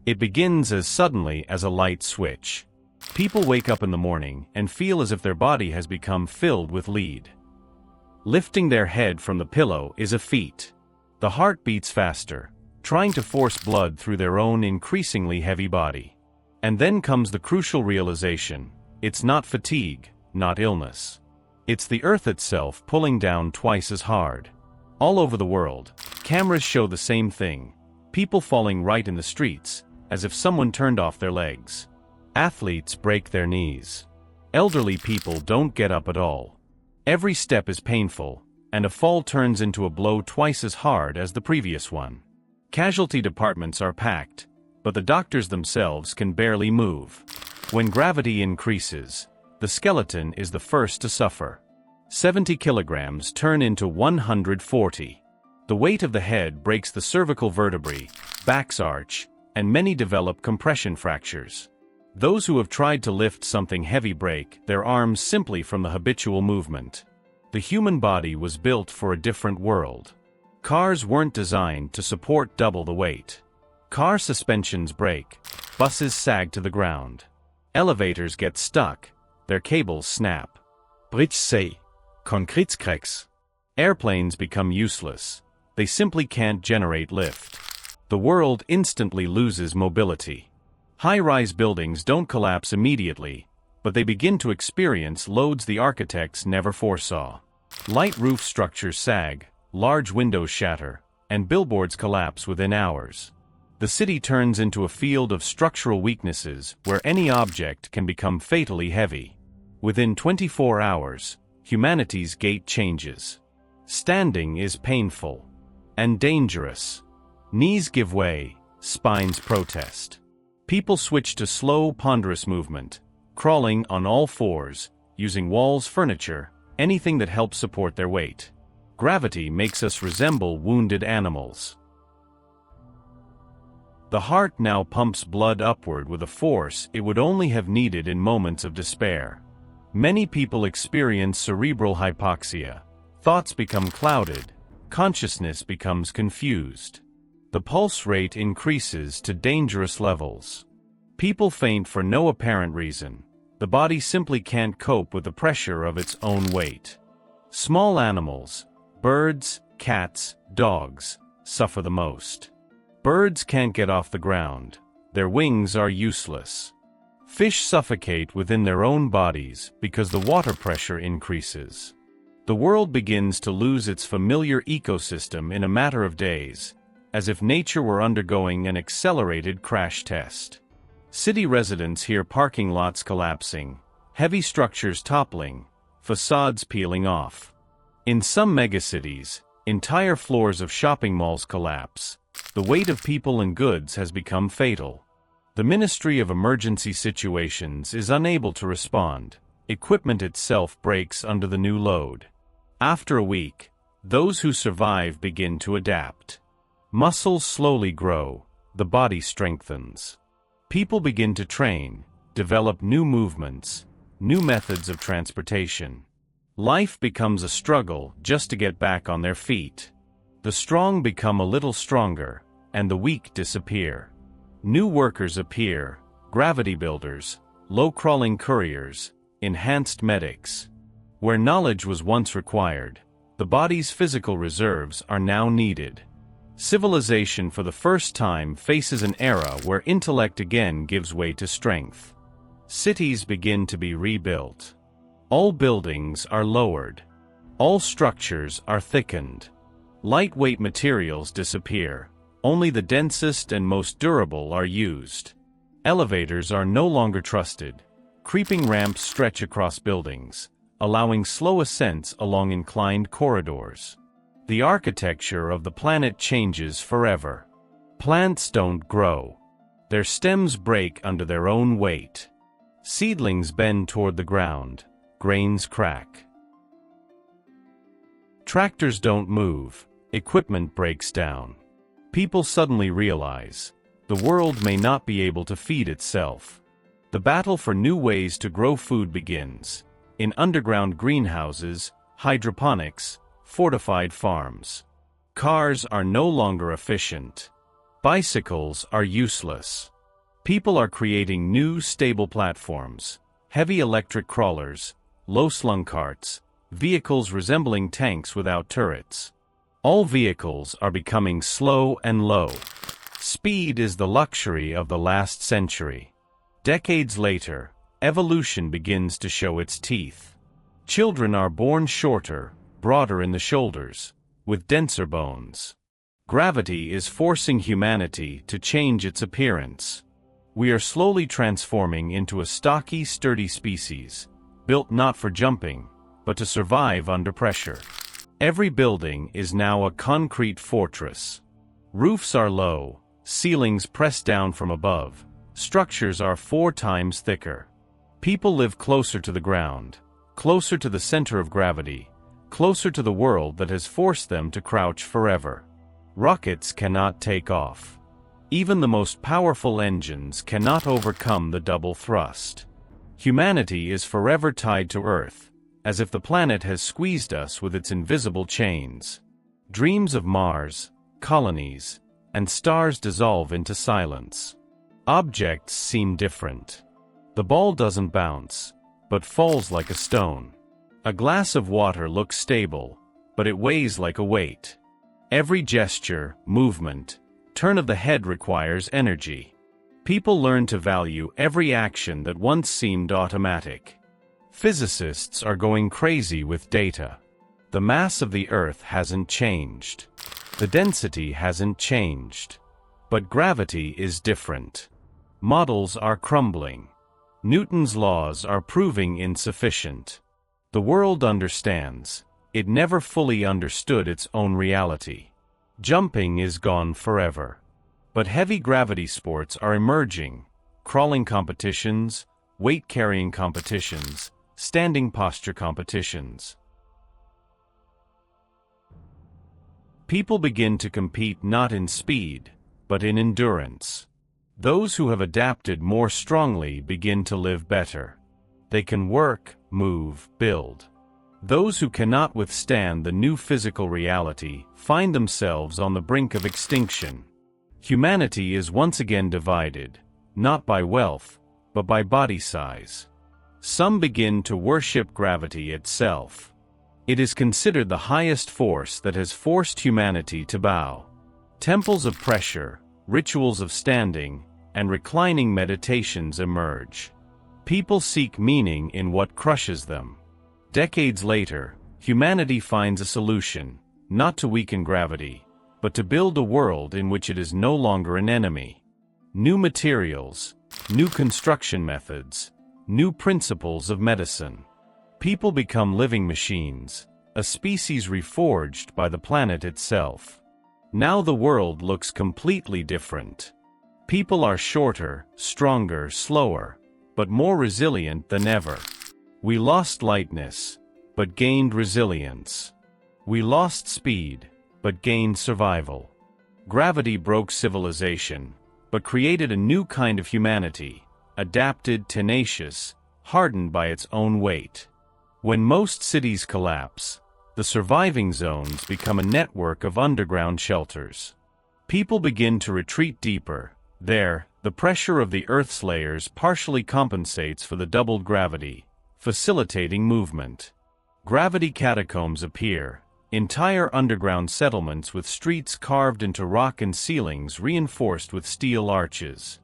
It begins as suddenly as a light switch. People wake up in the morning and feel as if their body has become filled with lead. Lifting their head from the pillow is a feat. The heart beats faster, trying to force blood through their own increasingly heavy body. And then comes the crucial realization: it's not fatigue, not illness. It's the Earth itself pulling down twice as hard. All over the world, cameras show the same thing: people falling right in the streets, as if someone turned off their legs. Athletes break their knees. Elderly people don't get up at all. Every step is painful, and a fall turns into a blow twice as hard as the previous one. Casualty departments are packed, but the doctors themselves can barely move. When gravity increases, the skeleton is the first to suffer. 70 kilograms turn into 140. The weight of the head breaks the cervical vertebrae, back's arch, and many develop compression fractures. Those who have tried to lift something heavy break their arms simply from the habitual movement. The human body was built for a different world. Cars weren't designed to support double the weight. Car suspensions break, buses sag to the ground. Elevators get stuck, their cables snap. Bridge say, concreetskreeks. Airplanes become useless. They simply can't generate lift. The world instantly loses mobility. High-rise buildings don't collapse immediately, but they begin to experience loads the architects never foresaw. Light roof structures sag, large windows shatter, and billboards collapse within hours. The city turns into a field of structural weaknesses where any object can become fatally heavy. Within 24 hours, humanity's gait changes. Standing is painful and dangerous. Knees give way, spines protest. People switch to slow, ponderous movement, crawling on all fours, using walls, furniture, anything that helps support their weight. Gravity makes us resemble wounded animals. The heart now pumps blood upward with a force it would only have needed in moments of despair. Many people experience cerebral hypoxia. Thoughts become clouded. Consciousness becomes confused. The pulse rate increases to dangerous levels. People faint for no apparent reason. The body simply can't cope with the pressure of its own weight. Small animals, birds, cats, dogs, suffer the most. Birds can't get off the ground. Their wings are useless. Fish suffocate within their own bodies because the water pressure increases. The world begins to lose its familiar ecosystem in a matter of days, as if nature were undergoing an accelerated crash test. City residents hear parking lots collapsing, heavy structures toppling, facades peeling off. In some megacities, entire floors of shopping malls collapse. The weight of people and goods has become fatal. The Ministry of Emergency Situations is unable to respond. Equipment itself breaks under the new load. After a week, those who survive begin to adapt. Muscles slowly grow, the body strengthens. People begin to train, develop new movements, new methods of transportation. Life becomes a struggle just to get back on their feet. The strong become a little stronger, and the weak disappear. New workers appear: gravity builders, low-crawling couriers, enhanced medics. Where knowledge was once required, the body's physical reserves are now needed. Civilization for the first time faces an era where intellect again gives way to strength. Cities begin to be rebuilt. All buildings are lowered. All structures are thickened. Lightweight materials disappear. Only the densest and most durable are used. Elevators are no longer trusted. Creeping ramps stretch across buildings, allowing slow ascents along inclined corridors. The architecture of the planet changes forever. Plants don't grow. Their stems break under their own weight. Seedlings bend toward the ground. Grains crack. Tractors don't move. Equipment breaks down. People suddenly realize the world may not be able to feed itself. The battle for new ways to grow food begins. In underground greenhouses, hydroponics, fortified farms. Cars are no longer efficient. Bicycles are useless. People are creating new, stable platforms, heavy electric crawlers, low-slung carts, vehicles resembling tanks without turrets. All vehicles are becoming slow and low. Speed is the luxury of the last century. Decades later, evolution begins to show its teeth. Children are born shorter, broader in the shoulders, with denser bones. Gravity is forcing humanity to change its appearance. We are slowly transforming into a stocky, sturdy species, built not for jumping, but to survive under pressure. Every building is now a concrete fortress. Roofs are low, ceilings pressed down from above, structures are 4 times thicker. People live closer to the ground, closer to the center of gravity, closer to the world that has forced them to crouch forever. Rockets cannot take off. Even the most powerful engines cannot overcome the double thrust. Humanity is forever tied to Earth, as if the planet has squeezed us with its invisible chains. Dreams of Mars, colonies, and stars dissolve into silence. Objects seem different. The ball doesn't bounce, but falls like a stone. A glass of water looks stable, but it weighs like a weight. Every gesture, movement, turn of the head requires energy. People learn to value every action that once seemed automatic. Physicists are going crazy with data. The mass of the Earth hasn't changed. The density hasn't changed. But gravity is different. Models are crumbling. Newton's laws are proving insufficient. The world understands. It never fully understood its own reality. Jumping is gone forever. But heavy gravity sports are emerging. Crawling competitions, weight-carrying competitions, standing posture competitions. People begin to compete not in speed, but in endurance. Those who have adapted more strongly begin to live better. They can work, move, build. Those who cannot withstand the new physical reality find themselves on the brink of extinction. Humanity is once again divided, not by wealth, but by body size. Some begin to worship gravity itself. It is considered the highest force that has forced humanity to bow. Temples of pressure, rituals of standing, and reclining meditations emerge. People seek meaning in what crushes them. Decades later, humanity finds a solution, not to weaken gravity, but to build a world in which it is no longer an enemy. New materials, new construction methods, new principles of medicine. People become living machines, a species reforged by the planet itself. Now the world looks completely different. People are shorter, stronger, slower, but more resilient than ever. We lost lightness, but gained resilience. We lost speed, but gained survival. Gravity broke civilization, but created a new kind of humanity, adapted, tenacious, hardened by its own weight. When most cities collapse, the surviving zones become a network of underground shelters. People begin to retreat deeper. There, the pressure of the Earth's layers partially compensates for the doubled gravity, facilitating movement. Gravity catacombs appear, entire underground settlements with streets carved into rock and ceilings reinforced with steel arches.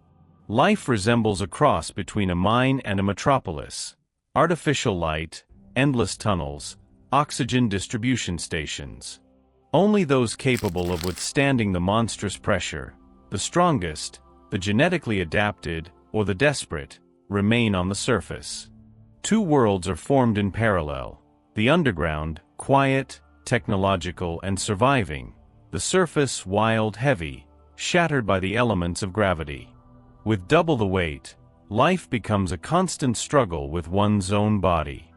Life resembles a cross between a mine and a metropolis. Artificial light, endless tunnels, oxygen distribution stations. Only those capable of withstanding the monstrous pressure, the strongest, the genetically adapted, or the desperate, remain on the surface. Two worlds are formed in parallel. The underground, quiet, technological, and surviving. The surface, wild, heavy, shattered by the elements of gravity. With double the weight, life becomes a constant struggle with one's own body.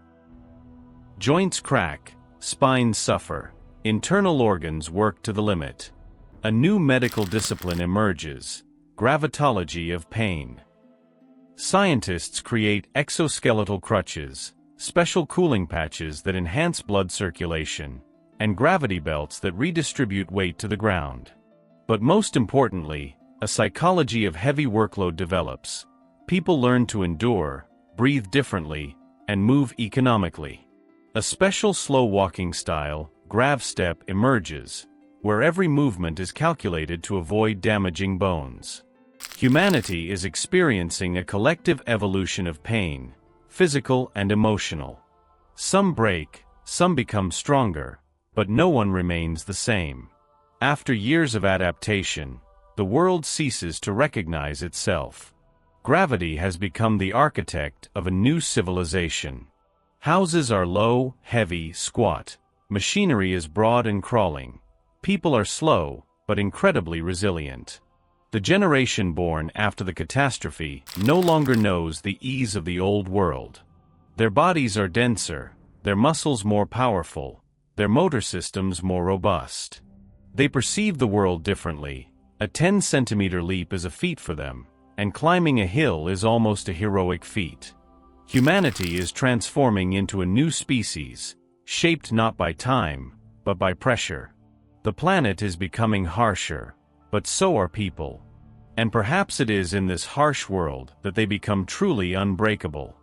Joints crack, spines suffer, internal organs work to the limit. A new medical discipline emerges, gravitology of pain. Scientists create exoskeletal crutches, special cooling patches that enhance blood circulation, and gravity belts that redistribute weight to the ground. But most importantly, A psychology of heavy workload develops. People learn to endure, breathe differently, and move economically. A special slow walking style, Grav-step, emerges, where every movement is calculated to avoid damaging bones. Humanity is experiencing a collective evolution of pain, physical and emotional. Some break, some become stronger, but no one remains the same. After years of adaptation, the world ceases to recognize itself. Gravity has become the architect of a new civilization. Houses are low, heavy, squat. Machinery is broad and crawling. People are slow, but incredibly resilient. The generation born after the catastrophe no longer knows the ease of the old world. Their bodies are denser, their muscles more powerful, their motor systems more robust. They perceive the world differently. A 10-centimeter leap is a feat for them, and climbing a hill is almost a heroic feat. Humanity is transforming into a new species, shaped not by time, but by pressure. The planet is becoming harsher, but so are people. And perhaps it is in this harsh world that they become truly unbreakable.